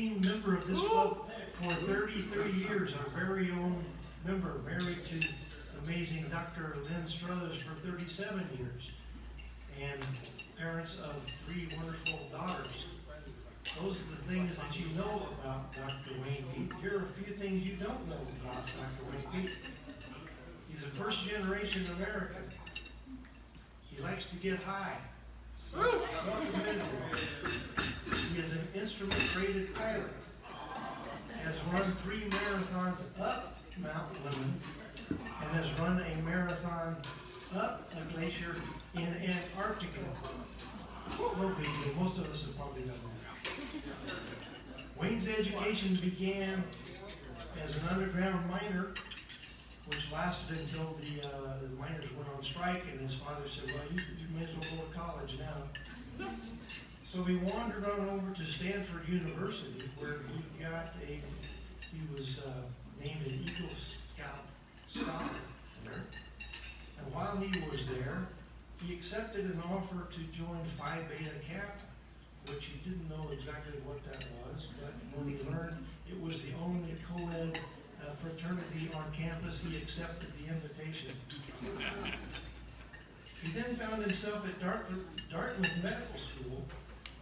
being a member of this club for 33 years, our very own member, married to amazing Dr. Lynn Struthers for 37 years, and parents of 3 wonderful daughters. Those are the things that you know about Dr. Wayne Peate. Here are a few things you don't know about Dr. Wayne Peate. He's a first-generation American. He likes to get high. He is an instrument-rated pilot. Has run 3 marathons up Mount Lemmon and has run a marathon up a glacier in Antarctica. No big deal. Most of us have probably done that. Wayne's education began as an underground miner, which lasted until the miners went on strike, and his father said, well, you may as well go to college now. So he wandered on over to Stanford University, where he was named an Eagle Scout scholar there. And while he was there, he accepted an offer to join Phi Beta Kappa, which he didn't know exactly what that was, but when he learned it was the only co-ed fraternity on campus, he accepted the invitation. He then found himself at Dartmouth Medical School,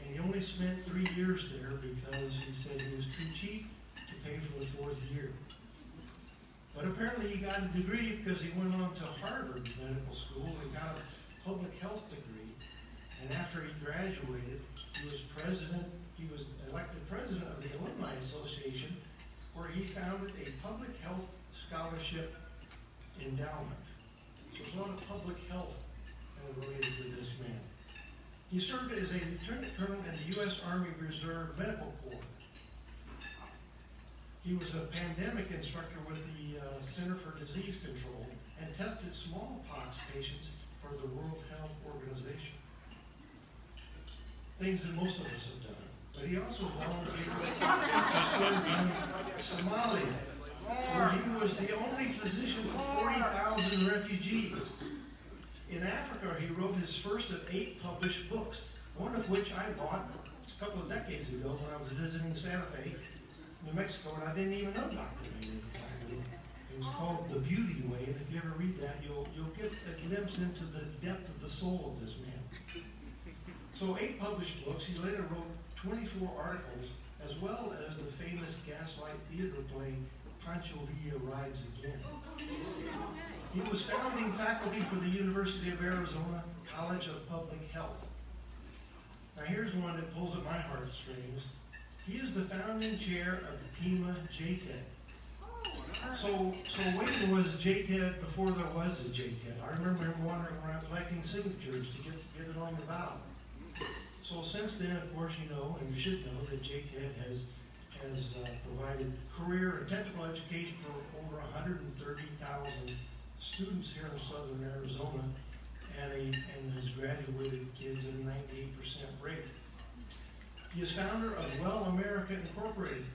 and he only spent 3 years there because he said he was too cheap to pay for the 4th year. But apparently he got a degree because he went on to Harvard Medical School and got a public health degree. And after he graduated, he was elected president of the Alumni Association, where he founded a public health scholarship endowment. So there's a lot of public health related to this man. He served as a lieutenant colonel in the U.S. Army Reserve Medical Corps. He was a pandemic instructor with the Center for Disease Control and tested smallpox patients for the World Health Organization. Things that most of us have done. But he also volunteered to serve in Somalia, where he was the only physician for 40,000 refugees. In Africa, he wrote his first of 8 published books, one of which I bought a couple of decades ago when I was visiting Santa Fe, New Mexico, and I didn't even know Dr. Wayne. It was called The Beauty Way, and if you ever read that, you'll get a glimpse into the depth of the soul of this man. So 8 published books. He later wrote 24 articles, as well as the famous Gaslight theater play, Pancho Villa Rides Again. He was founding faculty for the University of Arizona College of Public Health. Now here's one that pulls at my heartstrings. He is the founding chair of the PEMA JTED. So Wayne was JTED before there was a JTED. I remember him wandering around collecting signatures to get it on the ballot. So since then, of course, you know, and you should know, that JTED has provided career and technical education for over 130,000 students here in southern Arizona, and has graduated kids at a 98% rate. He is founder of Well America Incorporated,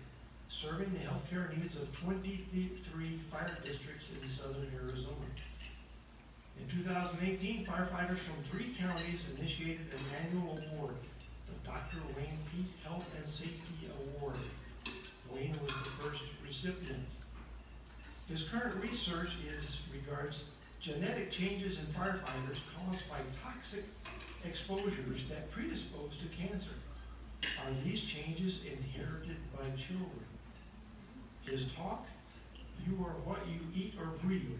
serving the healthcare needs of 23 fire districts in southern Arizona. In 2018, firefighters from 3 counties initiated an annual award, the Dr. Wayne Peate Health and Safety Award. Wayne was the first recipient. His current research regards genetic changes in firefighters caused by toxic exposures that predispose to cancer. Are these changes inherited by children? His talk, You Are What You Eat or Breathe.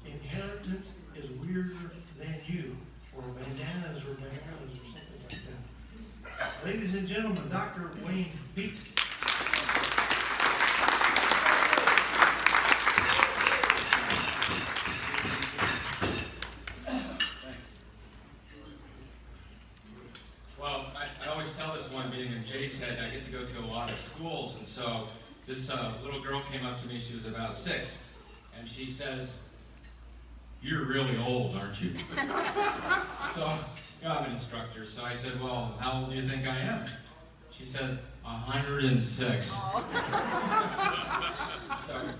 Inheritance is weirder than you, or bandanas or something like that. Ladies and gentlemen, Dr. Wayne Peate. Well, I always tell this one, being in JTED, I get to go to a lot of schools, and so this little girl came up to me. She was about 6, and she says, "You're really old, aren't you?" So, I'm an instructor, so I said, "Well, how old do you think I am?" She said, 106. So,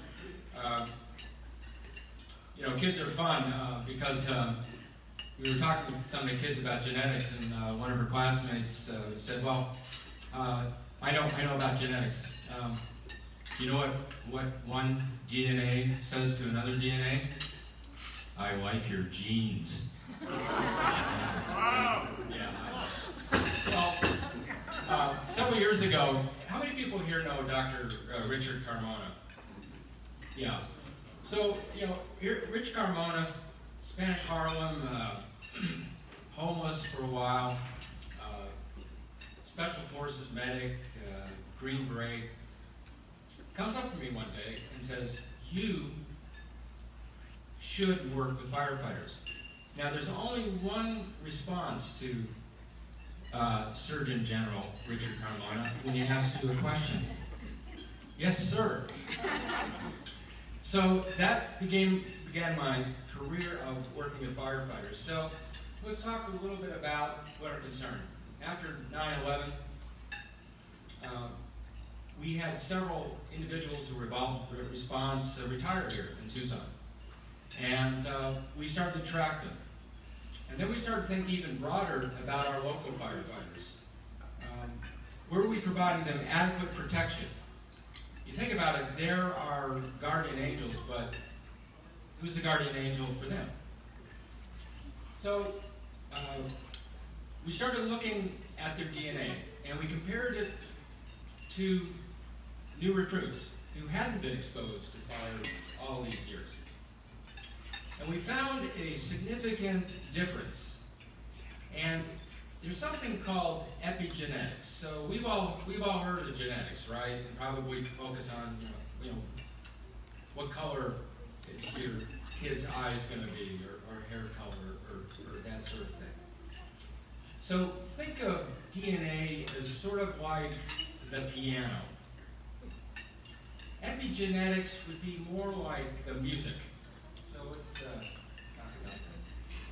you know, kids are fun because we were talking with some of the kids about genetics, and one of her classmates said, "Well, I know about genetics. You know what one DNA says to another DNA? I like your genes. Yeah. Well, several years ago, how many people here know Dr. Richard Carmona? Yeah. So, Rich Carmona, Spanish Harlem, homeless for a while, Special Forces medic, Green Beret, comes up to me one day and says, you should work with firefighters. Now, there's only one response to Surgeon General Richard Carmona when he asks you a question. Yes, sir. So that began my career of working with firefighters. So let's talk a little bit about what are concerned. After 9/11, we had several individuals who were involved with response retired here in Tucson. And we started to track them. And then we started to think even broader about our local firefighters. Were we providing them adequate protection? You think about it, they're our guardian angels, but who's the guardian angel for them? So we started looking at their DNA, and we compared it to new recruits who hadn't been exposed to fire all these years. And we found a significant difference. And there's something called epigenetics. So we've all heard of the genetics, right? And probably focus on what color is your kid's eyes going to be, or hair color, or that sort of thing. So think of DNA as sort of like the piano. Epigenetics would be more like the music. So let's talk about that.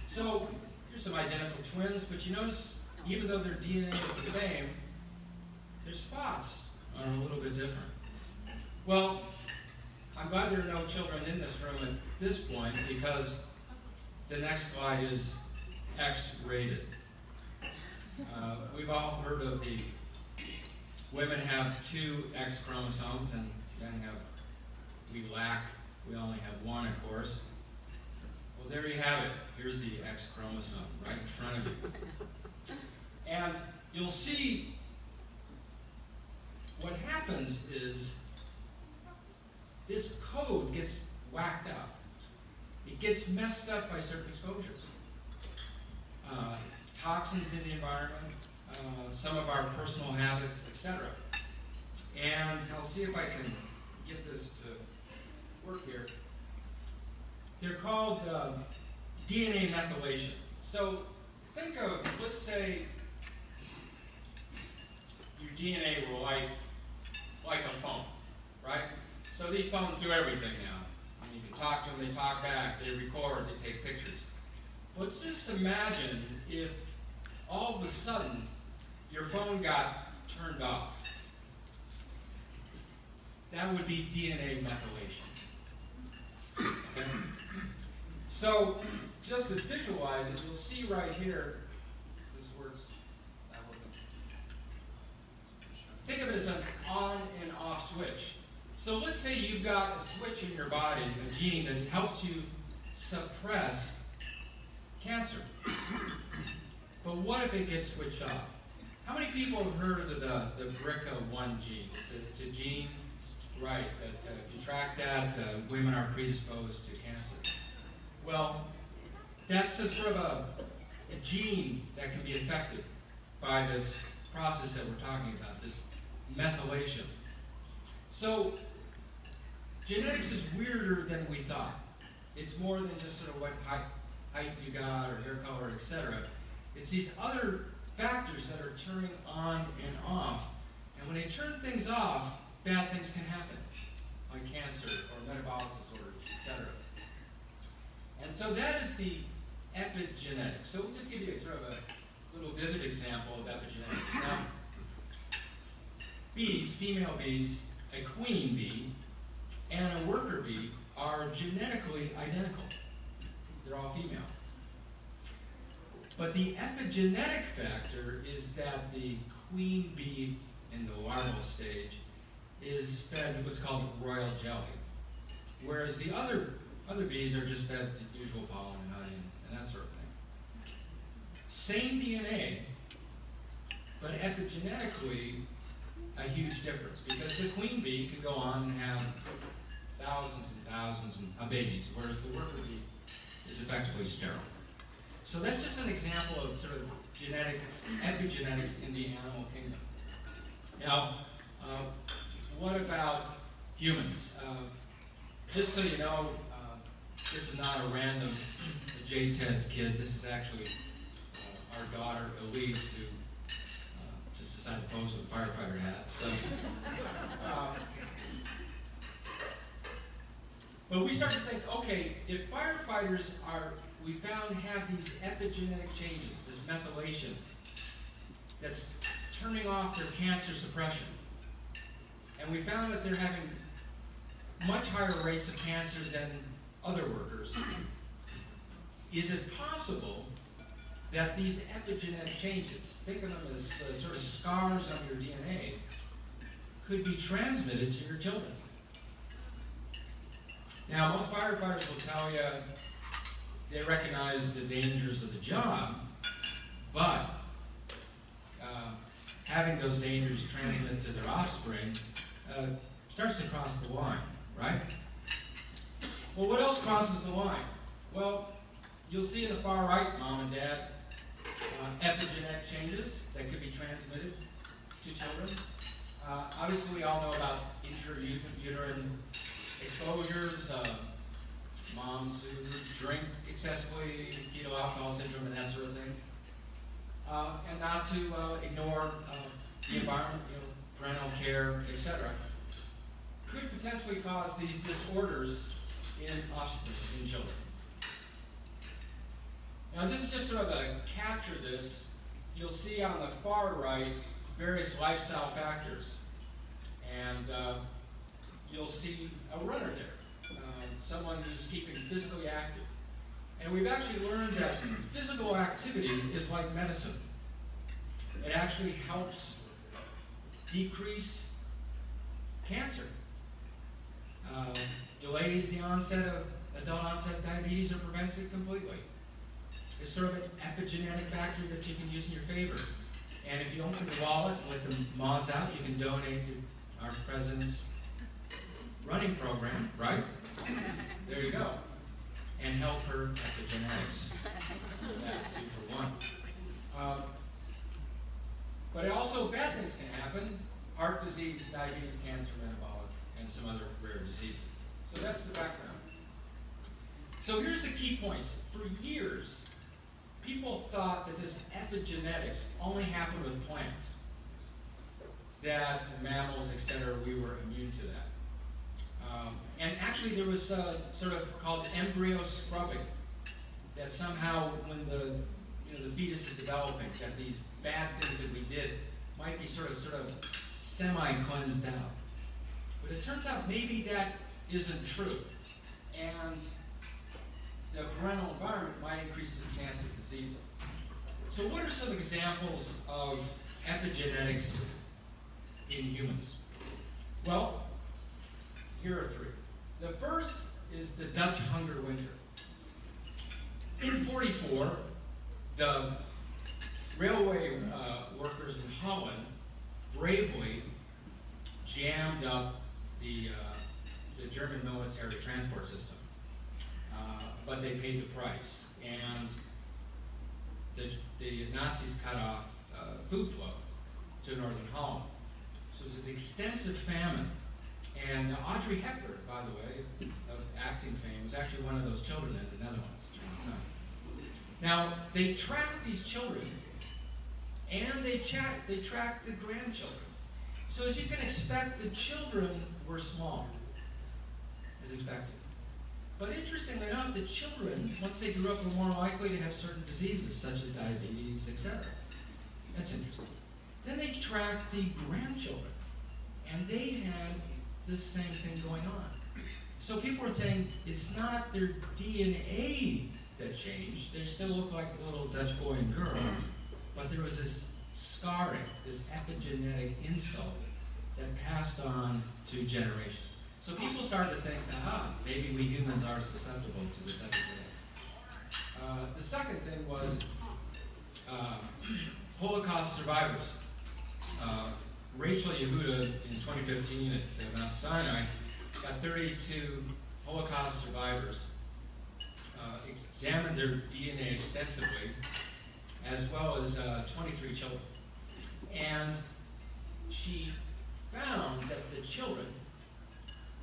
So here's some identical twins, but you notice even though their DNA is the same, their spots are a little bit different. Well, I'm glad there are no children in this room at this point because the next slide is X-rated. We've all heard of the women have 2 X chromosomes and men we only have 1, of course. Well, there you have it. Here's the X chromosome right in front of you. And you'll see what happens is this code gets whacked up. It gets messed up by certain exposures. Toxins in the environment, some of our personal habits, etc. And I'll see if I can get this to work here. They're called DNA methylation. So think of, let's say, your DNA were like a phone, right? So these phones do everything now. I mean, you can talk to them, they talk back, they record, they take pictures. Let's just imagine if all of a sudden your phone got turned off. That would be DNA methylation. Okay? So, just to visualize it, you'll see right here, this works, that works. Think of it as an on and off switch. So let's say you've got a switch in your body, a gene that helps you suppress cancer. But what if it gets switched off? How many people have heard of the BRCA1 gene? It's a gene, right, that if you track that, women are predisposed to cancer. Well, that's a sort of a gene that can be affected by this process that we're talking about, this methylation. So, genetics is weirder than we thought. It's more than just sort of what height you got or hair color, etc. It's these other factors that are turning on and off. And when they turn things off, bad things can happen, like cancer or metabolic disorders, etc. And so that is the epigenetics. So we'll just give you sort of a little vivid example of epigenetics. Now, bees, female bees, a queen bee, and a worker bee are genetically identical. They're all female. But the epigenetic factor is that the queen bee in the larval stage is fed what's called royal jelly, whereas the other bees are just fed the usual pollen and honey and that sort of thing. Same DNA, but epigenetically a huge difference, because the queen bee can go on and have thousands and thousands of babies, whereas the worker bee is effectively sterile. So that's just an example of sort of genetics, epigenetics in the animal kingdom. Now, what about humans? Just so you know, this is not a random JTED kid. This is actually our daughter, Elise, who just decided to pose with a firefighter hat. So, but we start to think, okay, if firefighters we found have these epigenetic changes, this methylation, that's turning off their cancer suppression, and we found that they're having much higher rates of cancer than other workers, is it possible that these epigenetic changes, think of them as sort of scars on your DNA, could be transmitted to your children? Now, most firefighters will tell you they recognize the dangers of the job, but having those dangers transmit to their offspring starts to cross the line, right? Well, what else crosses the line? Well, you'll see in the far right, Mom and Dad, epigenetic changes that could be transmitted to children. Obviously, we all know about intrauterine exposures, moms who drink excessively, fetal alcohol syndrome, and that sort of thing. And not to ignore the environment, parental care, etc. Could potentially cause these disorders in offspring, in children. Now, just sort of to capture this, you'll see on the far right various lifestyle factors. And you'll see a runner there, someone who's keeping physically active. And we've actually learned that physical activity is like medicine. It actually helps decrease cancer, delays the onset of adult onset diabetes, or prevents it completely. It's sort of an epigenetic factor that you can use in your favor. And if you open your wallet and let the moths out, you can donate to our president's running program, right? There you go. And help her epigenetics. That 2 for 1. But also bad things can happen. Heart disease, diabetes, cancer, metabolic, and some other rare diseases. So that's the background. So here's the key points. For years, people thought that this epigenetics only happened with plants. That mammals, etc., we were immune to that. And actually there was sort of called embryo scrubbing, that somehow when the fetus is developing, that these bad things that we did might be sort of semi-cleansed out. But it turns out maybe that isn't true. And the parental environment might increase the chance of diseases. So what are some examples of epigenetics in humans? Well, here are 3. The first is the Dutch hunger winter. In 1944, the railway workers in Holland bravely jammed up the German military transport system, but they paid the price, and the Nazis cut off food flow to northern Holland. So it was an extensive famine. And Audrey Hepburn, by the way, of acting fame, was actually one of those children in the Netherlands during the time. Now, they tracked these children, and they tracked the grandchildren. So as you can expect, the children were small, as expected. But interestingly enough, the children, once they grew up, were more likely to have certain diseases, such as diabetes, etc. That's interesting. Then they tracked the grandchildren, and they had the same thing going on. So people were saying it's not their DNA that changed. They still look like the little Dutch boy and girl, but there was this scarring, this epigenetic insult that passed on to generations. So people started to think, maybe we humans are susceptible to this epigenetic. The second thing was Holocaust survivors. Rachel Yehuda in 2015 at Mount Sinai got 32 Holocaust survivors, examined their DNA extensively, as well as 23 children. And she found that the children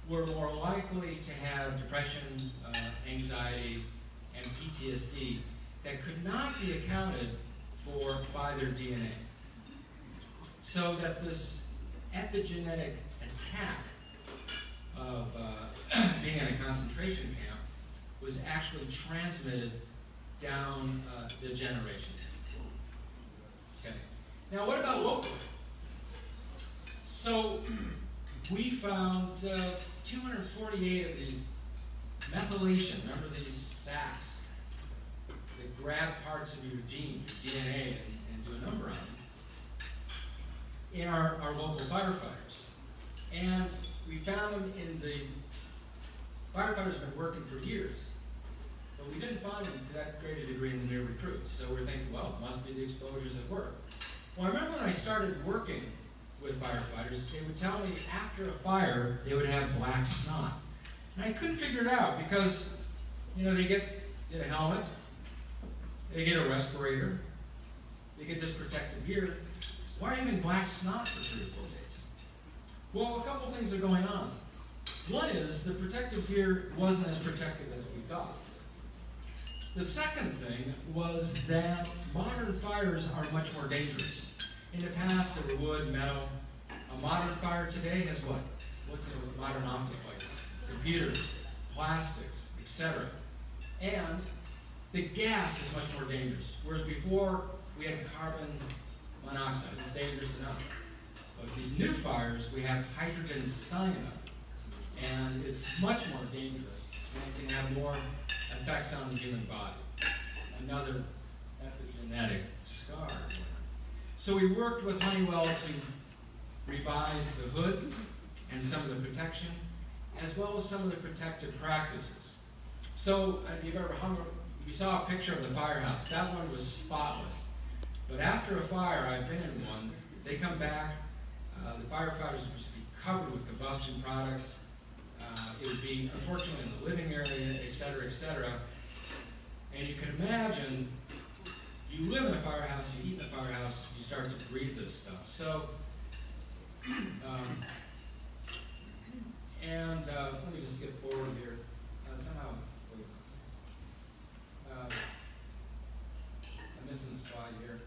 were more likely to have depression, anxiety, and PTSD that could not be accounted for by their DNA. So that this epigenetic attack of being in a concentration camp was actually transmitted down the generations. Okay. Now, what about locally? So we found 248 of these methylation. Remember these sacs that grab parts of your gene, your DNA, and do a number on them, in our local firefighters. And we found them in the firefighters have been working for years, but we didn't find them to that great a degree in the new recruits. So we're thinking, well, it must be the exposures at work. Well, I remember when I started working with firefighters, they would tell me after a fire, they would have black snot. And I couldn't figure it out because, they get a helmet, they get a respirator, they get this protective gear. Why are you having black snot for 3 or 4 days? Well, a couple things are going on. One is the protective gear wasn't as protective as we thought. The second thing was that modern fires are much more dangerous. In the past, they were wood, metal. A modern fire today has what? What's in a modern office place? Computers, plastics, etc. And the gas is much more dangerous. Whereas before, we had carbon monoxide. It's dangerous enough. But these new fires, we have hydrogen cyanide. And it's much more dangerous. And it can have more effects on the human body. Another epigenetic scar. So we worked with Honeywell to revise the hood and some of the protection, as well as some of the protective practices. So if you've ever you saw a picture of the firehouse. That one was spotless. But after a fire, I've been in one, they come back, the firefighters would just be covered with combustion products. It would be, unfortunately, in the living area, et cetera, et cetera. And you can imagine, you live in a firehouse, you eat in a firehouse, you start to breathe this stuff. So, let me just skip forward here. I'm missing a slide here.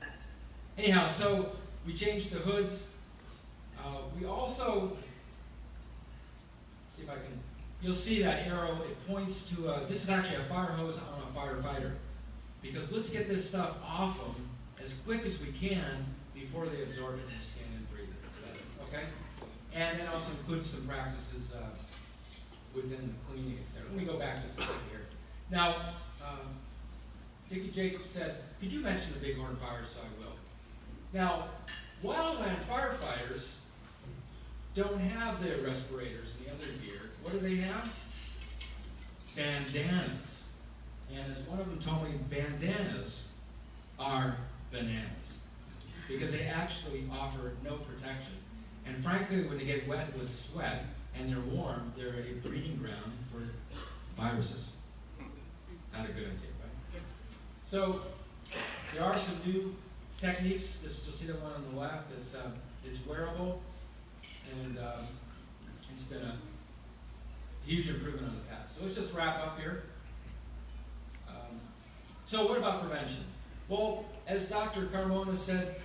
Anyhow, so we changed the hoods. We also, see if I can, you'll see that arrow, it points to, this is actually a fire hose on a firefighter. Because let's get this stuff off them as quick as we can before they absorb it in their skin and breathe it. Okay? And it also includes some practices within the cleaning, etc. Let me go back just a second here. Now, Dickie Jake said, could you mention the Bighorn fire? So I will. Now, wildland firefighters don't have their respirators and the other gear. What do they have? Bandanas. And as one of them told me, bandanas are bananas. Because they actually offer no protection. And frankly, when they get wet with sweat and they're warm, they're a breeding ground for viruses. Not a good idea, right? So there are some new techniques. You'll see the one on the left. It's wearable, and it's been a huge improvement on the past. So let's just wrap up here. So what about prevention? Well, as Dr. Carmona said,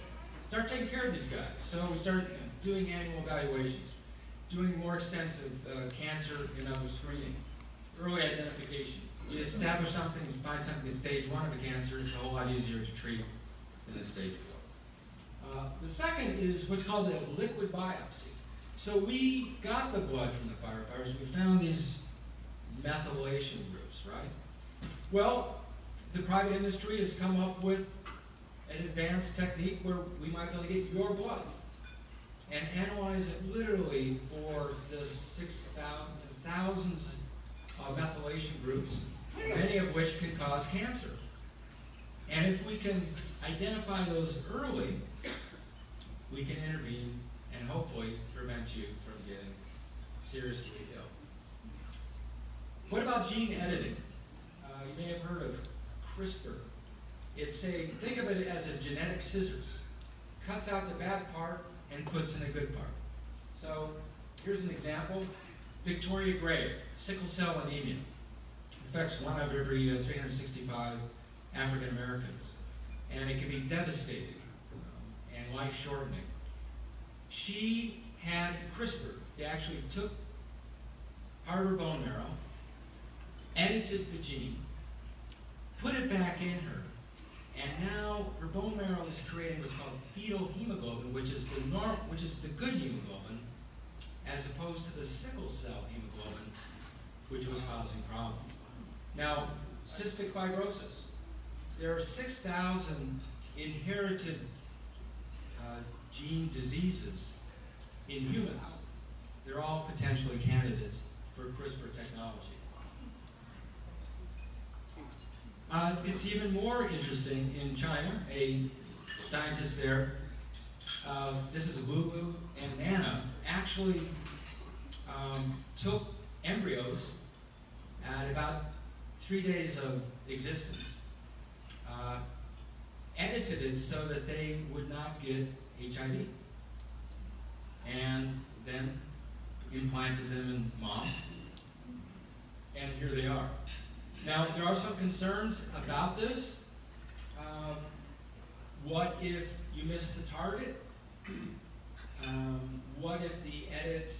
start taking care of these guys. So we started doing annual evaluations, doing more extensive cancer screening, early identification. You establish something, you find something at stage 1 of a cancer, it's a whole lot easier to treat than at stage 4. The second is what's called a liquid biopsy. So we got the blood from the firefighters, we found these methylation groups, right? Well, the private industry has come up with an advanced technique where we might be able to get your blood and analyze it literally for the thousands of methylation groups, many of which can cause cancer. And if we can identify those early, we can intervene and hopefully prevent you from getting seriously ill. What about gene editing? You may have heard of CRISPR. Think of it as a genetic scissors. Cuts out the bad part and puts in a good part. So here's an example. Victoria Gray, sickle cell anemia. Affects 1 out of every 365 African Americans. And it can be devastating and life-shortening. She had CRISPR. They actually took part of her bone marrow, edited the gene, put it back in her, and now her bone marrow is creating what's called fetal hemoglobin, which is the good hemoglobin, as opposed to the sickle cell hemoglobin, which was causing problems. Now, cystic fibrosis. There are 6,000 inherited gene diseases in humans. They're all potentially candidates for CRISPR technology. It gets even more interesting in China. A scientist there, this is a Lulu and Nana, actually took embryos at about 3 days of existence, edited it so that they would not get HIV, and then implanted them in mom, and here they are. Now, there are some concerns about this. What if you miss the target? What if the edit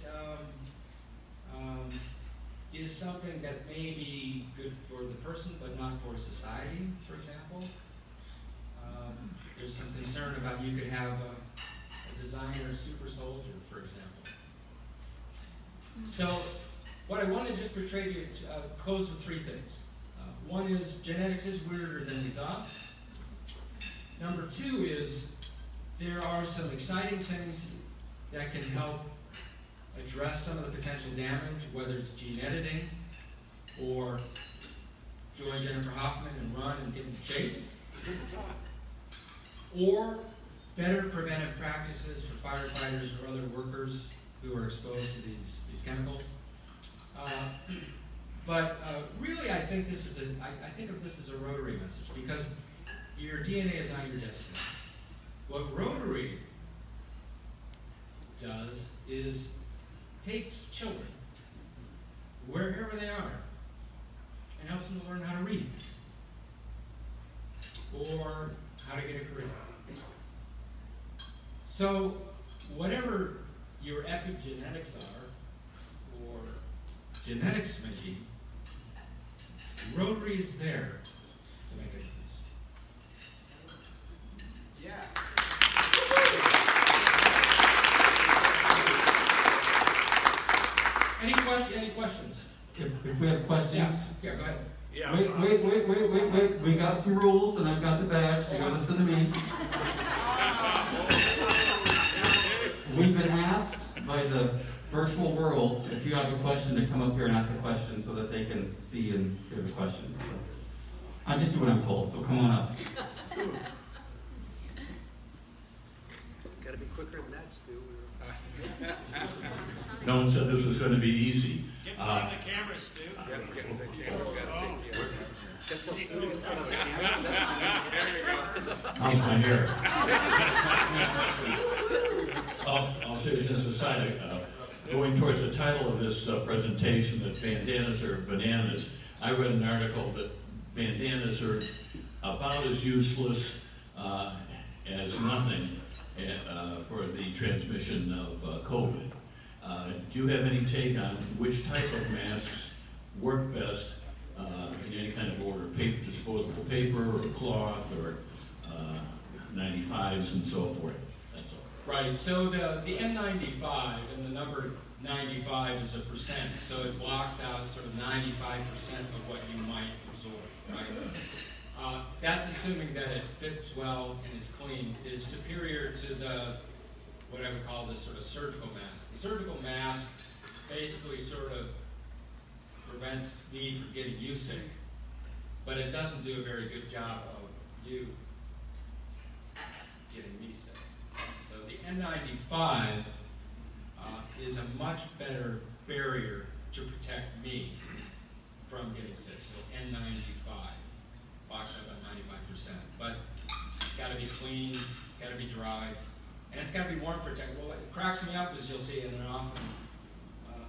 is something that may be good for the person but not for society, for example? There's some concern about you could have a designer super soldier, for example. So, what I want to just portray to you, close with 3 things. One is genetics is weirder than we thought. Number 2 is there are some exciting things that can help address some of the potential damage, whether it's gene editing or join Jennifer Hoffman and run and get in shape, or better preventive practices for firefighters or other workers who are exposed to these chemicals. But really, I think this is I think of this as a Rotary message, because your DNA is not your destiny. What Rotary does is takes children, wherever they are, and helps them to learn how to read, or how to get a career. So, whatever your epigenetics are, or genetics may be, Rotary is there to make a difference. Yeah. Any questions? If we have questions. Yeah, go ahead. Yeah. Wait. We got some rules, and I've got the badge. You gotta listen to me. We've been asked by the virtual world, if you have a question, to come up here and ask the question so that they can see and hear the question. So, I just do what I'm told, so come on up. Gotta be quicker than that, Stu. No one said this was going to be easy. Get in front of the camera, Stu. Yeah, get the camera. Get Stu in front of the camera. There you go. How's my hair? I'll say this as a side. Going towards the title of this presentation, that bandanas are bananas, I read an article that bandanas are about as useless as nothing for the transmission of COVID. Do you have any take on which type of masks work best in any kind of order? Paper, disposable paper, or cloth, or 95s and so forth? That's all. Right, so the N95 and the number 95 is a percent, so it blocks out sort of 95% of what you might absorb, right? That's assuming that it fits well and is clean, is superior to the, what I would call the sort of surgical mask. The surgical mask basically sort of prevents me from getting you sick, but it doesn't do a very good job of you getting me sick. So the N95 is a much better barrier to protect me from getting sick. So N95, box up at 95%. But it's got to be clean, it's got to be dry, and it's got to be warm protected. Well, it cracks me up, as you'll see, and then often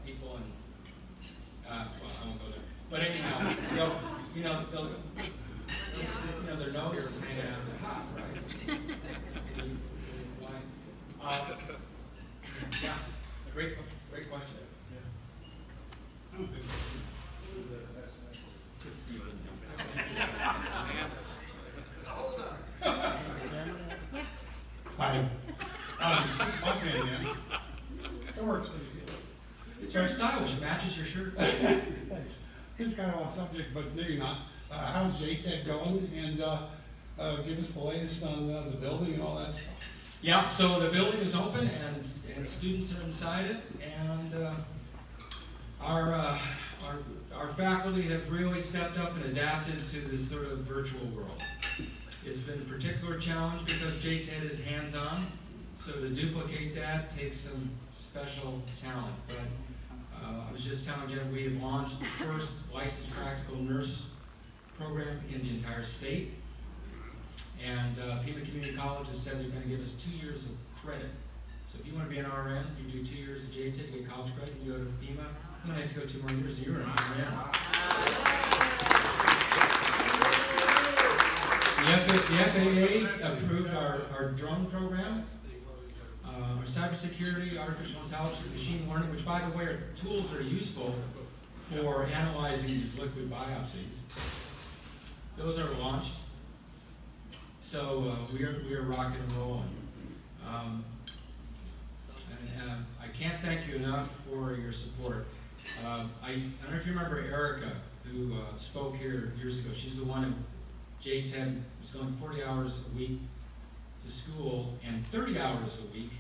people and well, I won't go there. But anyhow, they'll their nose is hanging out the top, right? Yeah, great question. Hi. Okay, then. It works pretty good. It's very stylish. It matches your shirt. Thanks. It's kind of off subject, but maybe not. How's JTED going? And give us the latest on the building and all that stuff. Yeah, so the building is open and students are inside it, and our faculty have really stepped up and adapted to this sort of virtual world. It's been a particular challenge because JTED is hands-on, so to duplicate that takes some special talent. But I was just telling Jen, we have launched the first licensed practical nurse program in the entire state. And Peate Community College has said they're going to give us 2 years of credit. So if you want to be an RN, you do 2 years of JTED to get college credit, you go to Peate. I'm going to have to go 2 more years, and you're an RN. The FAA approved our drone program, our cybersecurity, artificial intelligence, machine learning, which, by the way, are tools that are useful for analyzing these liquid biopsies. Those are launched. So we are rocking and rolling. I can't thank you enough for your support. I don't know if you remember Erica, who spoke here years ago. She's the one at JTED was going 40 hours a week to school and 30 hours a week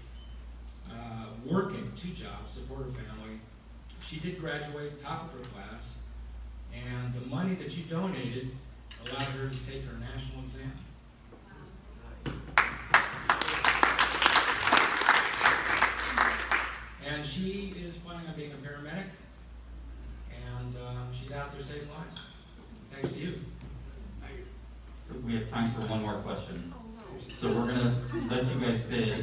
working 2 jobs, support her family. She did graduate, top of her class, and the money that you donated allowed her to take her national exam. And she is planning on being a paramedic, and she's out there saving lives. Thanks to you. We have time for one more question. So we're going to let you guys bid.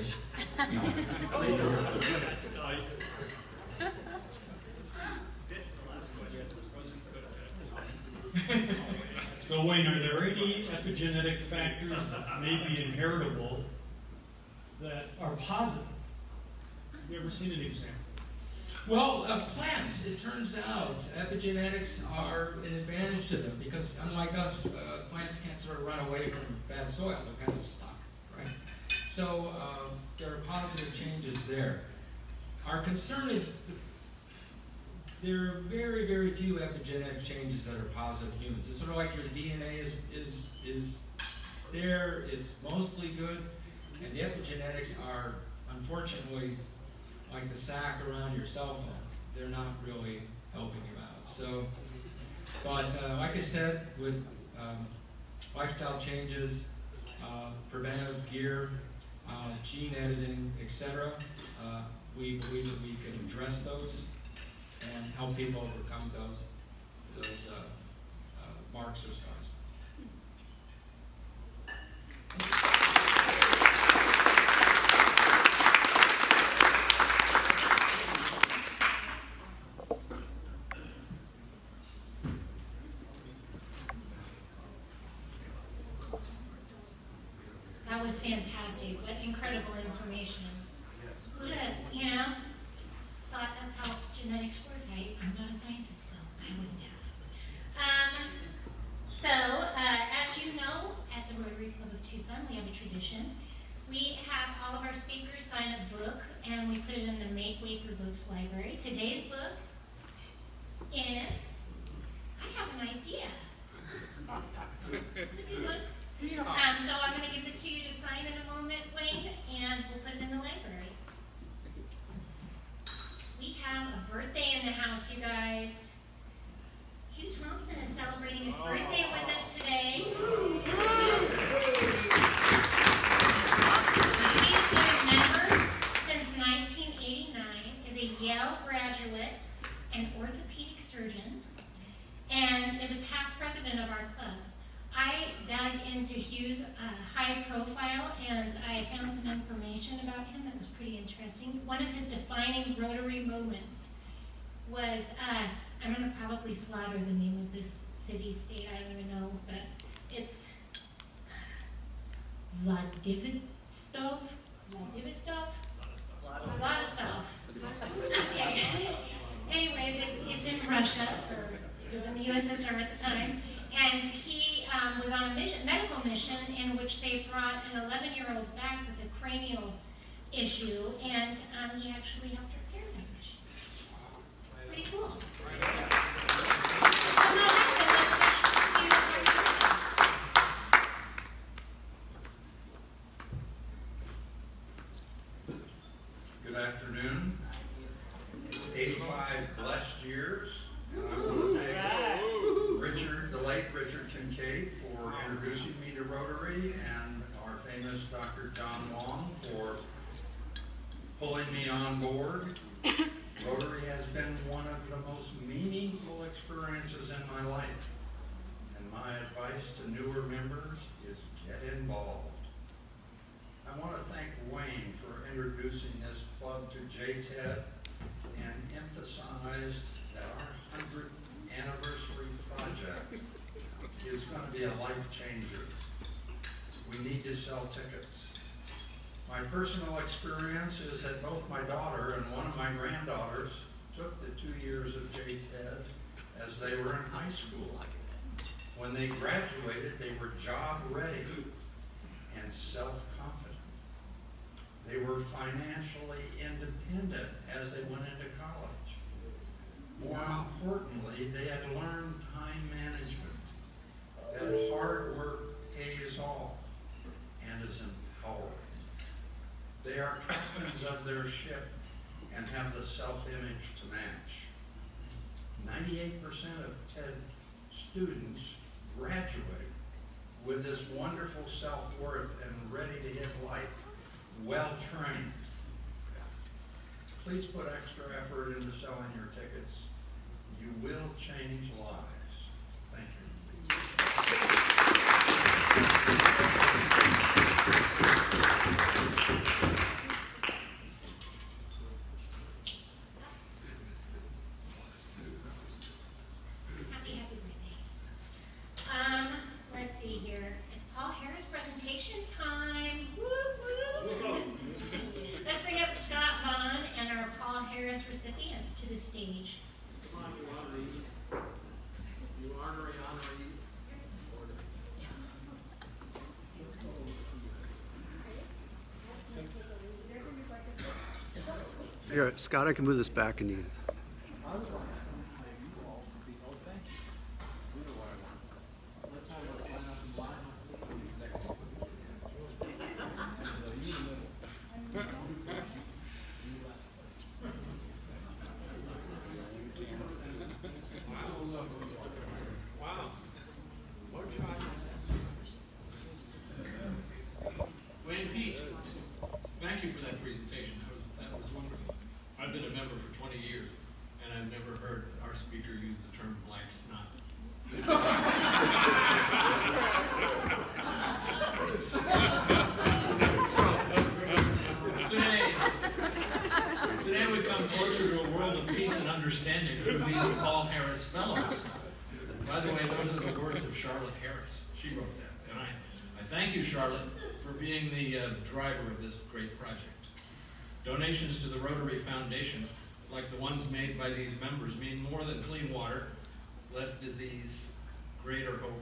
So Wayne, are there any epigenetic factors that may be inheritable that are positive? Have you ever seen an example? Well, plants, it turns out, epigenetics are an advantage to them because unlike us, plants can't sort of run away from bad soil. They're kind of stuck, right? So there are positive changes there. Our concern is there are very, very few epigenetic changes that are positive in humans. It's sort of like your DNA is there, it's mostly good, and the epigenetics are, unfortunately, like the sack around your cell phone. They're not really helping you out. So, but like I said, with lifestyle changes, preventive gear, gene editing, etc., we believe that we can address those and help people overcome those marks or scars. That was fantastic. What incredible information. Who'd have, thought that's how genetics work? I'm not a scientist, so I wouldn't have. As you know, at the Rotary Club of Tucson, we have a tradition. We have all of our speakers sign a book, and we put it in the Make Way for Books library. Today's book is I Have an Idea. It's a good one. So I'm going to give this to you to sign in a moment, Wayne, and we'll put it in the library. We have a birthday in the house, you guys. Hugh Thompson is celebrating his birthday with us today. He's been a member since 1989, is a Yale graduate, an orthopedic surgeon, and is a past president of our club. I dug into Hugh's high profile and I found some information about him that was pretty interesting. One of his defining Rotary moments was, I'm going to probably slaughter the name of this city, state, I don't even know, but it's Vladivostok? A lot of stuff. Okay. Anyways, it's in Russia, or it was in the USSR at the time, and he was on a medical mission in which they brought an 11-year-old back with a cranial issue, and he actually helped her cure that mission. Pretty cool. Good afternoon. 85 blessed years. I want to thank Richard, the late Richard Kincaid, for introducing me to Rotary, and our famous Dr. John Long for pulling me on board. Rotary has been one of the most meaningful experiences in my life, and my advice to newer members is get involved. I want to thank Wayne for introducing this club to JTED and emphasize that our 100th anniversary project is going to be a life changer. We need to sell tickets. My personal experience is that both my daughter and one of my granddaughters took the 2 years of JTED as they were in high school. When they graduated, they were job ready and self-confident. They were financially independent as they went into college. More importantly, they had learned time management, that hard work pays off and is empowering. They are captains of their ship and have the self-image to match. 98% of TED students graduate with this wonderful self-worth and ready to hit life, well-trained. Please put extra effort into selling your tickets. You will change lives. Thank you. Happy birthday. Let's see here. It's Paul Harris presentation time. Woo woo! Let's bring up Scott Vaughn and our Paul Harris recipients to the stage. Come on, you honorees. Here, Scott, I can move this back and you. Wow. Wayne Peate, thank you for that presentation. That was wonderful. I've been a member for 20 years, and I've never heard our speaker use the term black snot. Today we come closer to a world of peace and understanding through these Paul Harris Fellows. By the way, those are the words of Charlotte Harris. She wrote that. And I thank you, Charlotte, for being the driver of this great project. Donations to the Rotary Foundation, like the ones made by these members, mean more than clean water, less disease, greater hope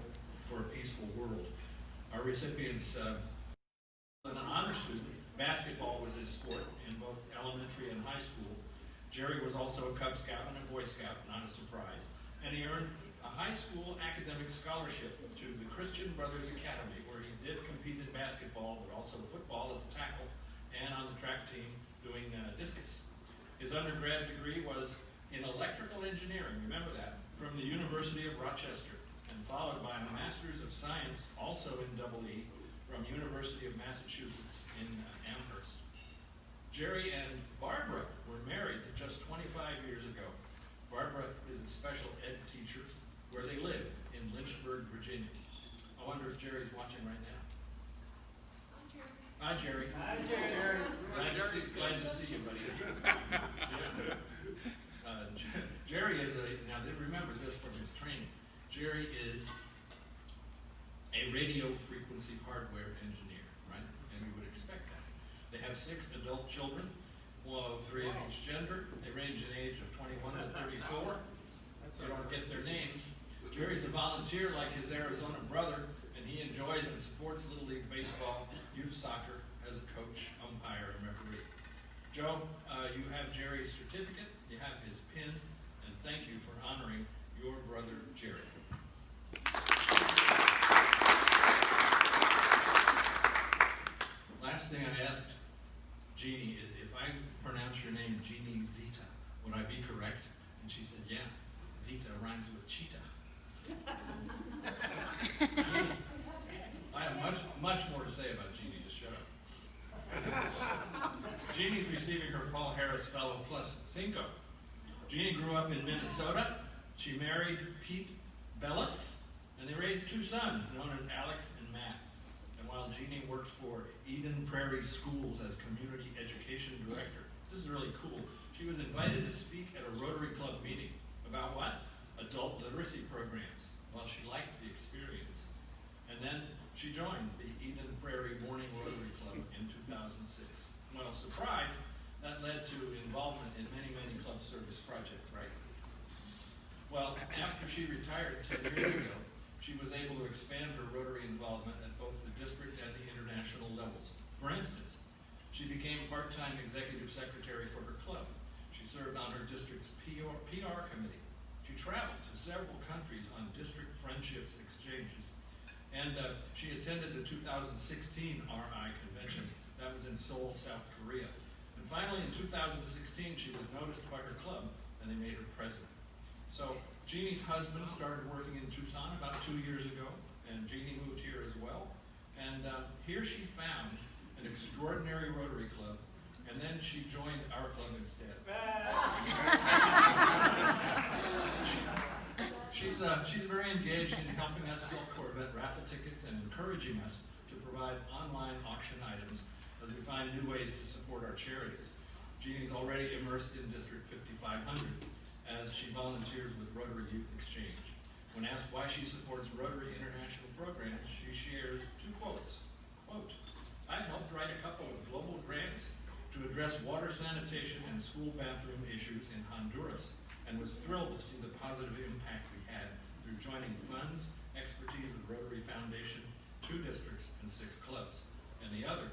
for a peaceful world. Our recipients, an honor student, basketball was his sport in both elementary and high school. Jerry was also a Cub Scout and a Boy Scout, not a surprise. and he earned a high school academic scholarship to the Christian Brothers Academy, where he did compete in basketball, but also football as a tackle, and on the track team doing discus. His undergrad degree was in electrical engineering, remember that, from the University of Rochester, and followed by a Master's of Science, also in EE, from University of Massachusetts in Amherst. Jerry and Barbara were married just 25 years ago. Barbara is a special ed teacher where they live in Lynchburg, Virginia. I wonder if Jerry's watching right now. Hi, Jerry. Hi, Jerry. Glad to see you, buddy. Jerry is now remember this from his training. Jerry is a radio frequency hardware engineer, right? And you would expect that. They have 6 adult children, 3 of each gender. They range in age of 21 to 34. So you don't get their names. Jerry's a volunteer like his Arizona brother, and he enjoys and supports Little League Baseball, youth soccer, as a coach, umpire, and referee. Joe, you have Jerry's certificate, you have his pin, and thank you for honoring your brother, Jerry. Last thing I asked Jeannie is if I pronounce your name Jeannie Zita, would I be correct? And she said, yeah, Zita rhymes with cheetah. I have much more to say about Jeannie, just shut up. Jeannie's receiving her Paul Harris Fellow Plus Cinco. Jeannie grew up in Minnesota. She married Peate Bellis, and they raised 2 sons, known as Alex and Matt. And while Jeannie worked for Eden Prairie Schools as community education director, this is really cool, she was invited to speak at a Rotary Club meeting about what? Adult literacy programs. Well, she liked the experience. And then she joined the Eden Prairie Morning Rotary Club in 2006. Well, surprise, that led to involvement in many club service projects, right? Well, after she retired 10 years ago, she was able to expand her Rotary involvement at both the district and the international levels. For instance, she became part-time executive secretary for her club. She served on her district's PR committee. She traveled to several countries on district friendships exchanges. And she attended the 2016 RI convention. That was in Seoul, South Korea. And finally, in 2016, she was noticed by her club, and they made her president. So Jeannie's husband started working in Tucson about 2 years ago, and Jeannie moved here as well. And here she found an extraordinary Rotary Club, and then she joined our club instead. She's very engaged in helping us sell Corvette raffle tickets and encouraging us to provide online auction items as we find new ways to support our charities. Jeannie's already immersed in District 5500 as she volunteers with Rotary Youth Exchange. When asked why she supports Rotary international programs, she shares 2 quotes. Quote, I've helped write a couple of global grants to address water sanitation and school bathroom issues in Honduras, and was thrilled to see the positive impact we had through joining funds, expertise of Rotary Foundation, 2 districts, and 6 clubs. And the other,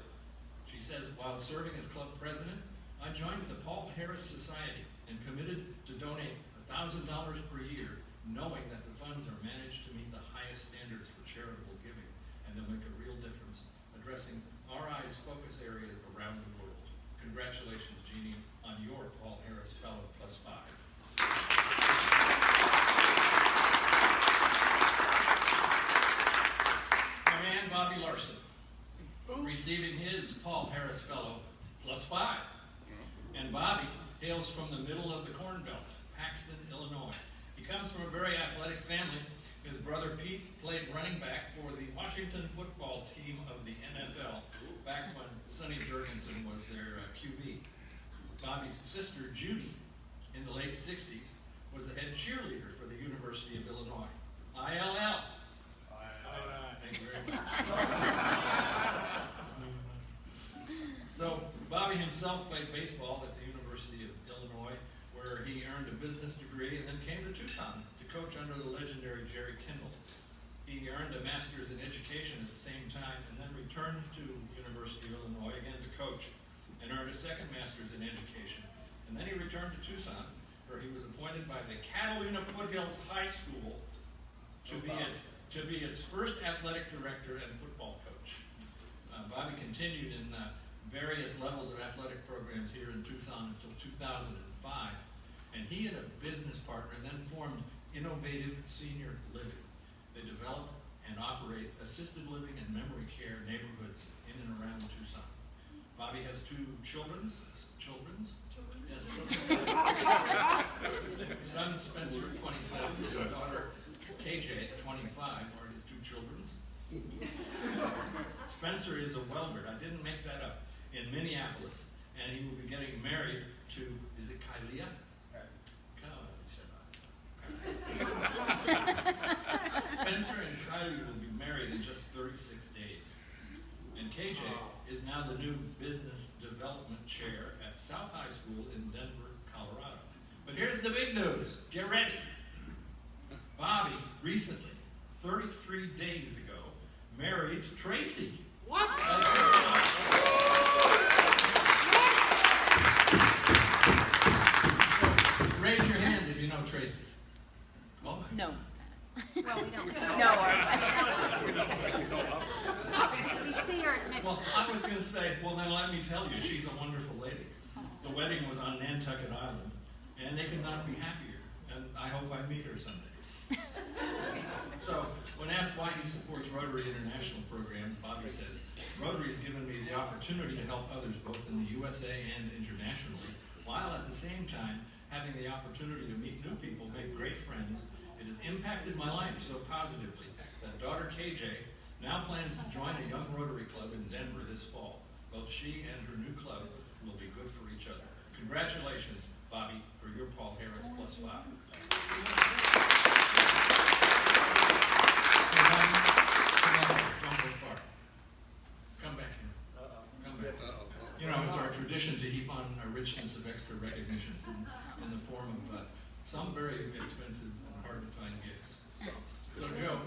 she says, while serving as club president, I joined the Paul Harris Society and committed to donate $1,000 per year, knowing that the funds are managed to meet the highest standards for charitable giving, and they'll make a real difference addressing RI's focus areas around the world. Congratulations, Jeannie, on your Paul Harris Fellow +5. My man, Bobby Larson, receiving his Paul Harris Fellow +5. And Bobby hails from the middle of the Corn Belt, Paxton, Illinois. He comes from a very athletic family. His brother Pete played running back for the Washington football team of the NFL back when Sonny Jurgensen was their QB. Bobby's sister Judy, in the late 60s, was the head cheerleader for the University of Illinois. ILL. Thank you very much. So Bobby himself played baseball at the University of Illinois, where he earned a business degree and then came to Tucson to coach under the legendary Jerry Kindle. He earned a master's in education at the same time and then returned to University of Illinois again to coach and earned a second master's in education. And then he returned to Tucson for he was appointed by the Catalina Foothills High School to be its first athletic director and football coach. Bobby continued in various levels of athletic programs here in Tucson until 2005, and he and a business partner then formed Innovative Senior Living. They develop and operate assisted living and memory care neighborhoods in and around Tucson. Bobby has two children. Yes, son Spencer, 27, and daughter KJ, 25, are his two children. Spencer is a welder, I didn't make that up, in Minneapolis, and he will be getting married to, is it Kylia? Spencer and Kylie will be married in just 36 days. And KJ is now the new business development chair at South High School in Denver, Colorado. But here's the big news. Get ready. Bobby recently, 33 days ago, married Tracy. What? Raise your hand if you know Tracy. Oh, No. Well, we don't. No. We see her next. well, I was going to say, well, then let me tell you, she's a wonderful lady. The wedding was on Nantucket Island, and they could not be happier. And I hope I meet her someday. So, when asked why he supports Rotary International programs, Bobby says, Rotary has given me the opportunity to help others both in the USA and internationally, while at the same time having the opportunity to meet new people, make great friends. It has impacted my life so positively that daughter KJ now plans to join a young Rotary club in Denver this fall. Both she and her new club will be good for each other. Congratulations, Bobby, for your Paul Harris +5. Don't go far. Come back here. Come back. You know, it's our tradition to heap on a richness of extra recognition in the form of some very expensive and hard to find gifts. So, Joe.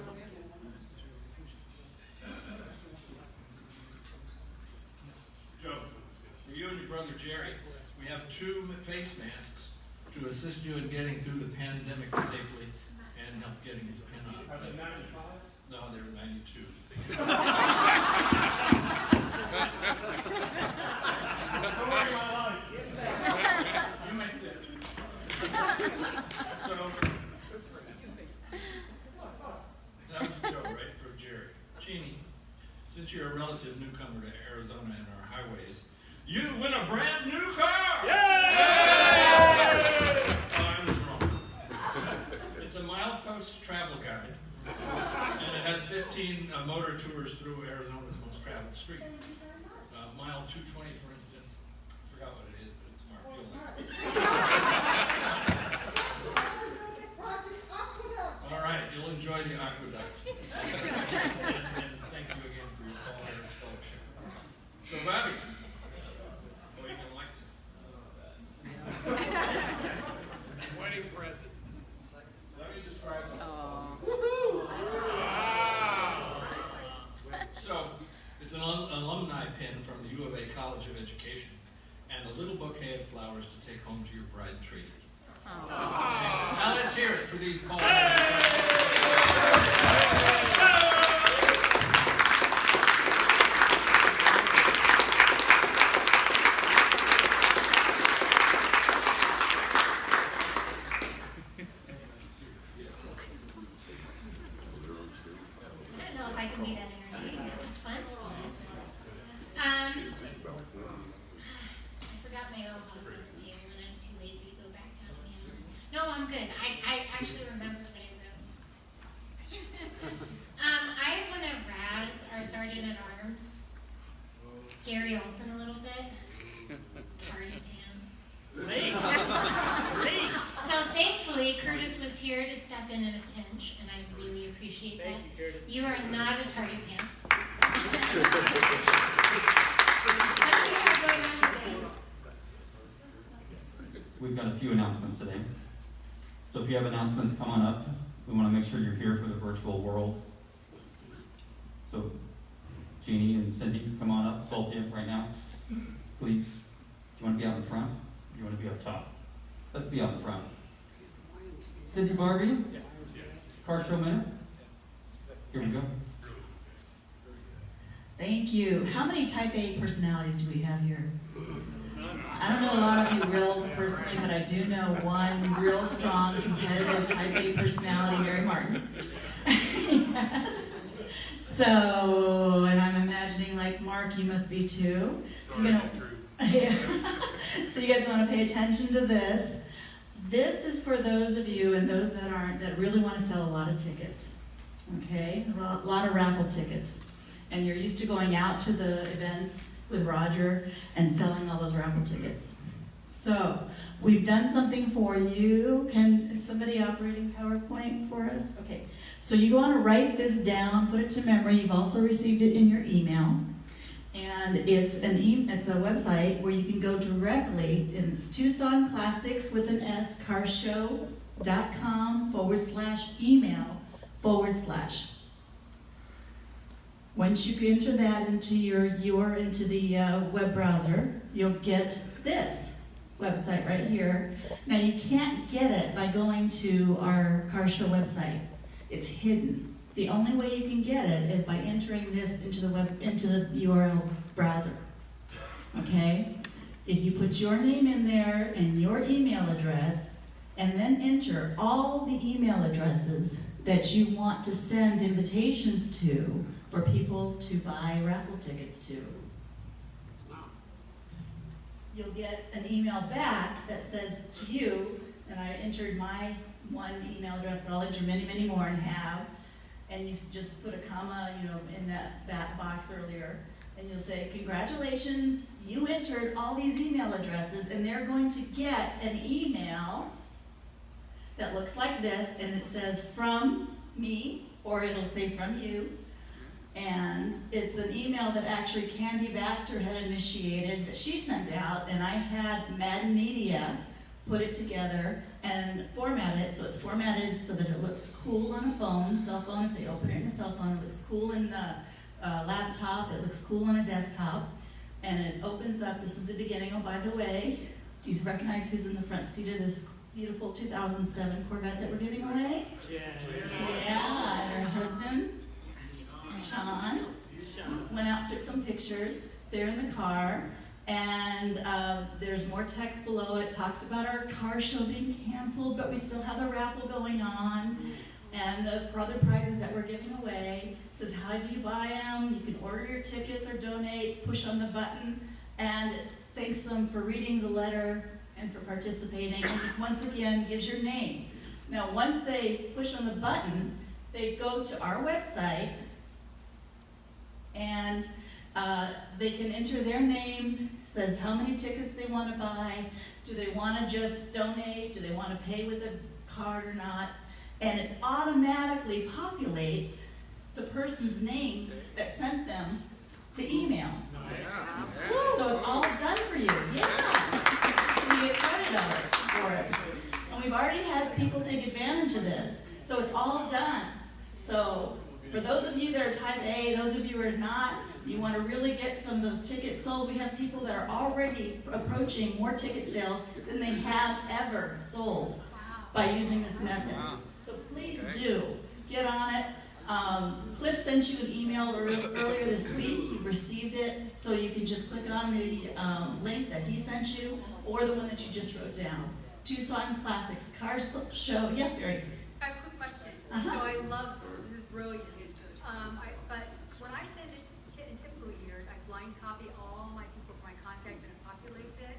For you and your brother Jerry, we have 2 face masks to assist you in getting through the pandemic safely and help getting his pen out. Are they 95? No, they're 92. Story of my life. You may sit. So, that was Joe, right, for Jerry. Jeannie, since you're a relative newcomer to Arizona and our highways, you win a brand new car! Yay! Oh, I was wrong. It's a milepost travel guide, and it has 15 motor tours through Arizona's most traveled street. Mile 220, for instance. I forgot what it is, but it's marked. You'll know. All right, you'll enjoy the aqueduct. and thank you again for your Paul Harris Fellowship. So, Bobby, oh, you're gonna like this. Wedding present. Let me describe this. So, it's an alumni pin from the U of A College of Education, and a little bouquet of flowers to take home to your bride, Tracy. Now let's hear it for these Paul I don't know if I can be that entertaining. It was fun. I forgot my own house on the table, and I'm too lazy to go back down again. No, I'm good. I actually remembered what I wrote. I want to razz our Sergeant at Arms, Gary Olson, a little bit. Tardy pants. Late. So thankfully, Curtis was here to step in a pinch, and I really appreciate that. Thank you, Curtis. You are not a tardy pants. We've got a few announcements today. So if you have announcements, come on up. We want to make sure you're here for the virtual world. So Jeannie and Cindy, come on up, both of you right now. Please. Do you want to be out in front? Or do you want to be up top? Let's be on the front. Cindy Barbie? Car show minute? Here we go. Thank you. How many type A personalities do we have here? I don't know a lot of you real personally, but I do know one real strong, competitive type A personality, Mary Martin. Yes. So, and I'm imagining like Mark, you must be too. So you're gonna, yeah. So you guys want to pay attention to this. This is for those of you and those that aren't, that really want to sell a lot of tickets. Okay, a lot of raffle tickets. And you're used to going out to the events with Roger and selling all those raffle tickets. So, we've done something for you. Is somebody operating PowerPoint for us? Okay, so you want to write this down, put it to memory. You've also received it in your email. And it's it's a website where you can go directly. It's Tucson Classics with an S, carshow.com/email/. Once you enter that into into the web browser, you'll get this website right here. Now you can't get it by going to our car show website. It's hidden. The only way you can get it is by entering this into the URL browser. Okay? If you put your name in there and your email address, and then enter all the email addresses that you want to send invitations to for people to buy raffle tickets to, you'll get an email back that says to you, and I entered my one email address, but I'll enter many, many more and have, and you just put a comma, in that box earlier, and you'll say, congratulations, you entered all these email addresses, and they're going to get an email that looks like this, and it says from me, or it'll say from you, and it's an email that actually Candy Baxter had initiated that she sent out, and I had Madden Media put it together and format it, so it's formatted so that it looks cool on a cell phone, if they open it in a cell phone, it looks cool in the laptop, it looks cool on a desktop, and it opens up. This is the beginning. Oh, by the way, do you recognize who's in the front seat of this beautiful 2007 Corvette that we're giving away? Yeah, and her husband, Sean, went out, took some pictures. They're in the car, and there's more text below it. Talks about our car show being canceled, but we still have the raffle going on, and the other prizes that we're giving away. It says, how do you buy them? You can order your tickets or donate, push on the button, and it thanks them for reading the letter and for participating. And once again, gives your name. Now, once they push on the button, they go to our website, and they can enter their name, says how many tickets they want to buy, do they want to just donate, do they want to pay with a card or not, and it automatically populates the person's name that sent them the email. So it's all done for you. Yeah. So you get credit for it. And we've already had people take advantage of this. So it's all done. So for those of you that are type A, those of you who are not, you want to really get some of those tickets sold. We have people that are already approaching more ticket sales than they have ever sold by using this method. So please do get on it. Cliff sent you an email earlier this week. You've received it, so you can just click on the link that he sent you, or the one that you just wrote down. Tucson Classics Car Show. Yes, Barry? I have a quick question. Uh-huh. So I love this. This is brilliant. But when I send it in typical years, I blind copy all my people for my contacts and it populates it.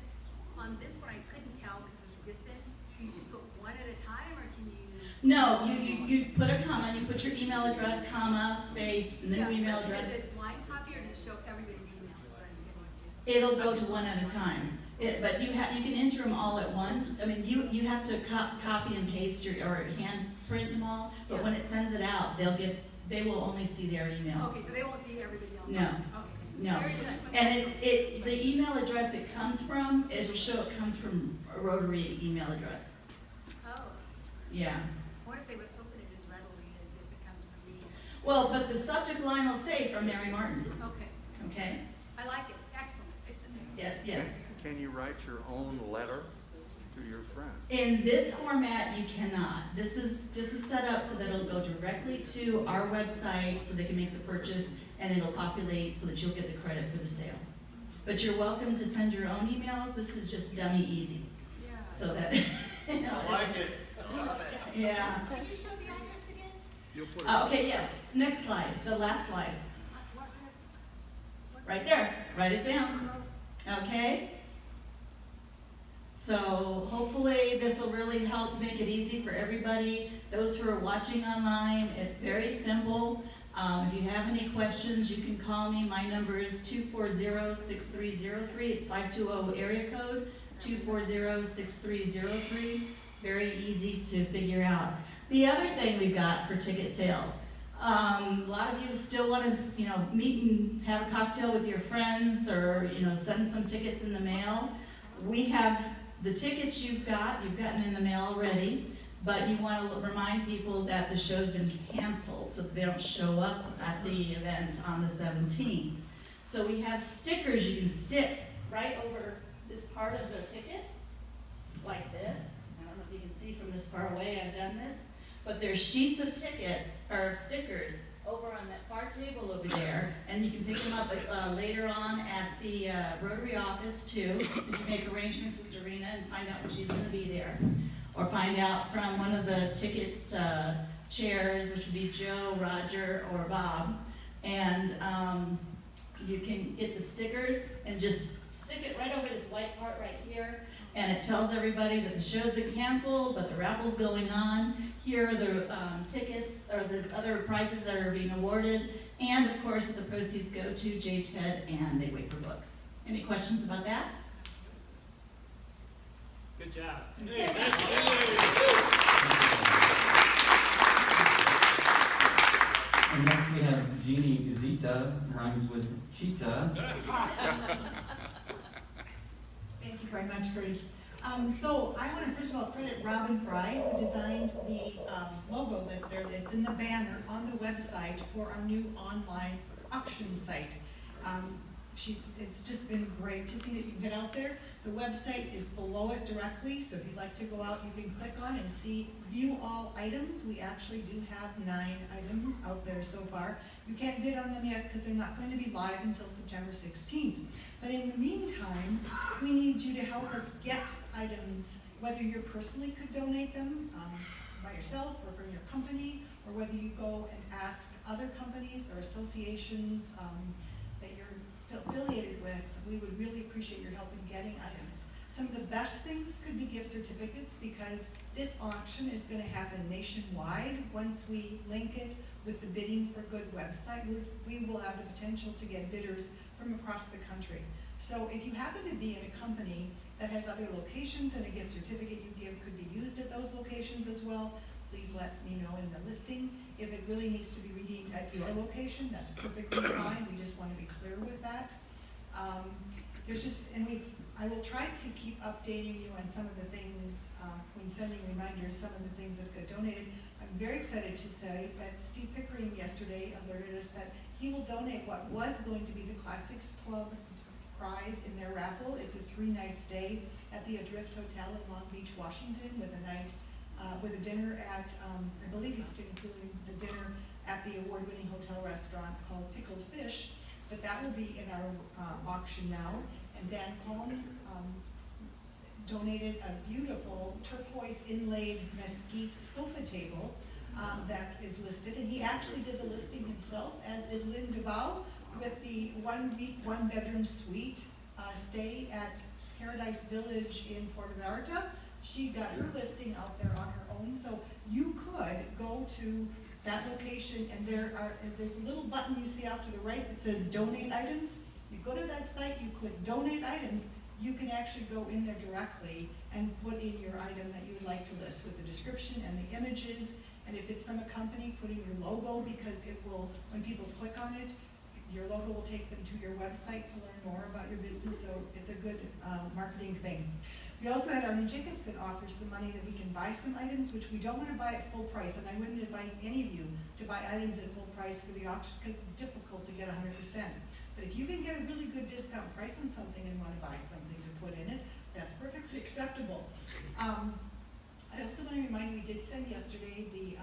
On this one, I couldn't tell because it was distance. Can you just put one at a time, or can you? No, you put a comma. You put your email address, comma, space, and then email address. Is it blind copy, or does it show everybody's email? It'll go to one at a time. But you can enter them all at once. I mean, you have to copy and paste or hand print them all. But when it sends it out, they will only see their email. Okay, so they won't see everybody else. No. Okay. No. Very good. And the email address it comes from, it'll show it comes from a Rotary email address. Oh. Yeah. What if they would open it as readily as if it comes from me? Well, but the subject line will say from Mary Martin. Okay. Okay? I like it. Excellent. Yeah, yes. Can you write your own letter? to your friend. In this format, you cannot. This is set up so that it'll go directly to our website so they can make the purchase and it'll populate so that you'll get the credit for the sale. But you're welcome to send your own emails. This is just dummy easy. Yeah. So that, I like it. yeah. Can you show the address again? You'll put it. Okay, yes. Next slide, the last slide. Right there, write it down. Okay? So hopefully this will really help make it easy for everybody. Those who are watching online, it's very simple. If you have any questions, you can call me. My number is 240-6303. It's 520 area code, 240-6303. Very easy to figure out. The other thing we've got for ticket sales, a lot of you still want to, meet and have a cocktail with your friends or, send some tickets in the mail. We have the tickets you've gotten in the mail already, but you want to remind people that the show's been canceled so that they don't show up at the event on the 17th. So we have stickers you can stick right over this part of the ticket, like this. I don't know if you can see from this far away, I've done this. But there's sheets of tickets, or stickers, over on that far table over there, and you can pick them up later on at the Rotary office too. You can make arrangements with Dorina and find out when she's going to be there. Or find out from one of the ticket chairs, which would be Joe, Roger, or Bob. And you can get the stickers and just stick it right over this white part right here. And it tells everybody that the show's been canceled, but the raffle's going on. Here are the tickets, or the other prizes that are being awarded. And of course, the proceeds go to JTED and They Wait for Books. Any questions about that? Good job. And next we have Jeannie Zita, rhymes with cheetah. Thank you very much, Bruce. So I want to first of all credit Robin Fry, who designed the logo that's there. It's in the banner on the website for our new online auction site. It's just been great to see that you can get out there. The website is below it directly, so if you'd like to go out, you can click on and see view all items. We actually do have 9 items out there so far. You can't bid on them yet because they're not going to be live until September 16th. But in the meantime, we need you to help us get items, whether you personally could donate them by yourself or from your company, or whether you go and ask other companies or associations that you're affiliated with. We would really appreciate your help in getting items. Some of the best things could be gift certificates, because this auction is going to happen nationwide. Once we link it with the Bidding for Good website, we will have the potential to get bidders from across the country. So if you happen to be in a company that has other locations and a gift certificate you give could be used at those locations as well, please let me know in the listing. If it really needs to be redeemed at your location, that's perfectly fine. We just want to be clear with that. I will try to keep updating you on some of the things when sending reminders, some of the things that got donated. I'm very excited to say that Steve Pickering yesterday alerted us that he will donate what was going to be the Classics Club prize in their raffle. It's a 3-night stay at the Adrift Hotel in Long Beach, Washington, with a dinner at, I believe it's including the dinner at the award-winning hotel restaurant called Pickled Fish. But that will be in our auction now. And Dan Cohn donated a beautiful turquoise inlaid mesquite sofa table that is listed. And he actually did the listing himself, as did Lynn Duval, with the 1-week, 1-bedroom suite stay at Paradise Village in Puerto Vallarta. She got her listing out there on her own. So you could go to that location, and there's a little button you see off to the right that says donate items. You go to that site, you click donate items, you can actually go in there directly and put in your item that you would like to list with the description and the images. And if it's from a company, put in your logo, because it will, when people click on it, your logo will take them to your website to learn more about your business. So it's a good marketing thing. We also had Arnie Jacobson offer some money that we can buy some items, which we don't want to buy at full price. And I wouldn't advise any of you to buy items at full price for the auction, because it's difficult to get 100%. But if you can get a really good discount price on something and want to buy something to put in it, That's perfectly acceptable. I also want to remind you, we did send yesterday the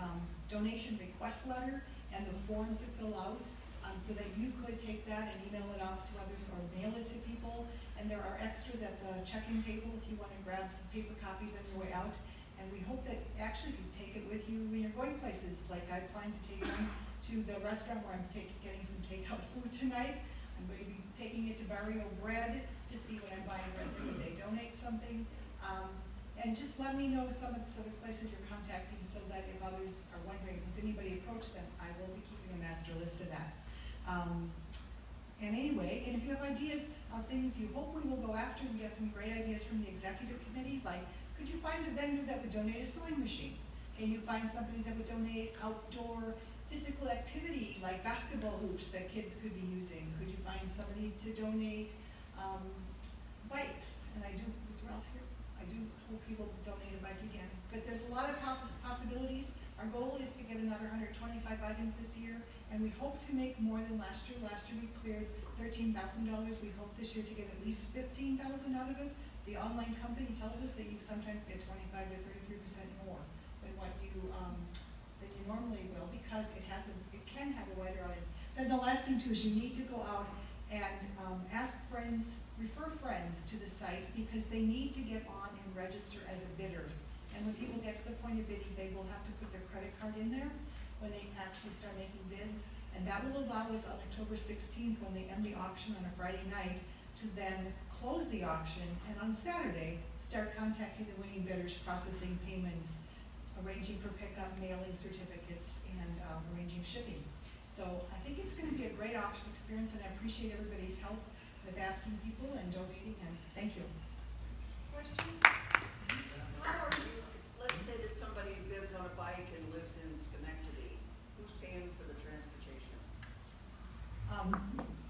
donation request letter and the form to fill out, so that you could take that and email it off to others or mail it to people. And there are extras at the check-in table if you want to grab some paper copies on your way out. And we hope that actually you take it with you when you're going places, like I plan to take them to the restaurant where I'm getting some takeout food tonight. I'm going to be taking it to Barrio Bread to see when I'm buying bread, if they donate something. And just let me know some of the other places you're contacting so that if others are wondering, has anybody approached them, I will be keeping a master list of that. And anyway, and if you have ideas of things you hope we will go after, we got some great ideas from the executive committee, like could you find a vendor that would donate a sewing machine? Can you find somebody that would donate outdoor physical activity like basketball hoops that kids could be using? Could you find somebody to donate bikes? And I do, is Ralph here? I do hope people donate a bike again. But there's a lot of possibilities. Our goal is to get another 125 items this year, and we hope to make more than last year. Last year we cleared $13,000. We hope this year to get at least $15,000 out of it. The online company tells us that you sometimes get 25 to 33% more than what you normally will, because it can have a wider audience. Then the last thing too is you need to go out and ask friends, refer friends to the site, because they need to get on and register as a bidder. And when people get to the point of bidding, they will have to put their credit card in there when they actually start making bids. And that will allow us on October 16th, when they end the auction on a Friday night, to then close the auction, and on Saturday, start contacting the winning bidders, processing payments, arranging for pickup, mailing certificates, and arranging shipping. So I think it's going to be a great auction experience, and I appreciate everybody's help with asking people and donating, and thank you. Question? How are you, let's say that somebody bids on a bike and lives in Schenectady, who's paying for the transportation?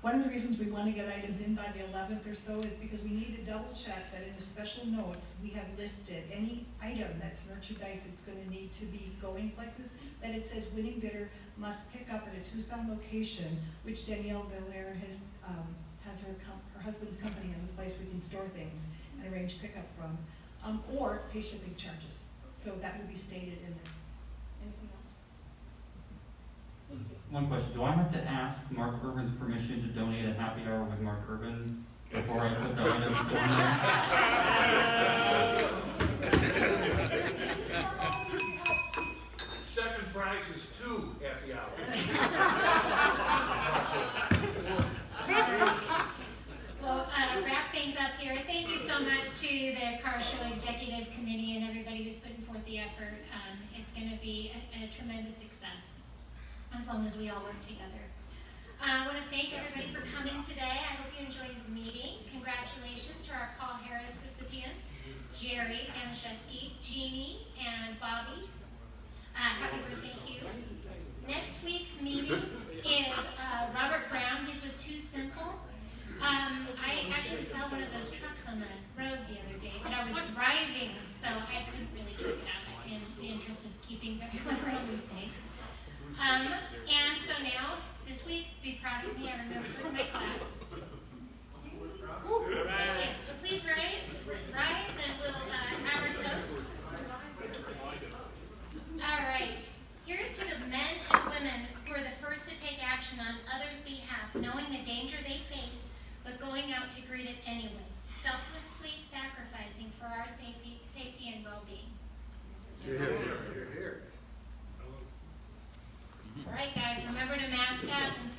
One of the reasons we want to get items in by the 11th or so is because we need to double check that in the special notes we have listed any item that's merchandise that's going to need to be going places, that it says winning bidder must pick up at a Tucson location, which Danielle Belair has her husband's company has a place we can store things and arrange pickup from, or pay shipping charges. So that will be stated in there. Anything else? One question, do I have to ask Mark Urban's permission to donate a happy hour with Mark Urban before I put the items on there? Second prize is 2 happy hours. Well, wrap things up here. Thank you so much to the Car Show Executive Committee and everybody who's putting forth the effort. It's going to be a tremendous success as long as we all work together. I want to thank everybody for coming today. I hope you enjoyed the meeting. Congratulations to our Paul Harris recipients, Jerry Danishevsky, Jeannie, and Bobby. Happy birthday, Hugh. Next week's meeting is Robert Brown. He's with Too Simple. I actually saw one of those trucks on the road the other day, but I was driving, so I couldn't really check it out in the interest of keeping everyone around me safe. And so now, this week, be proud of me, I remember my class. Okay, please rise, and we'll have our toast. All right, here's to the men and women who are the first to take action on others' behalf, knowing the danger they face, but going out to greet it anyway, selflessly sacrificing for our safety and well-being. You're here. All right, guys, remember to mask up and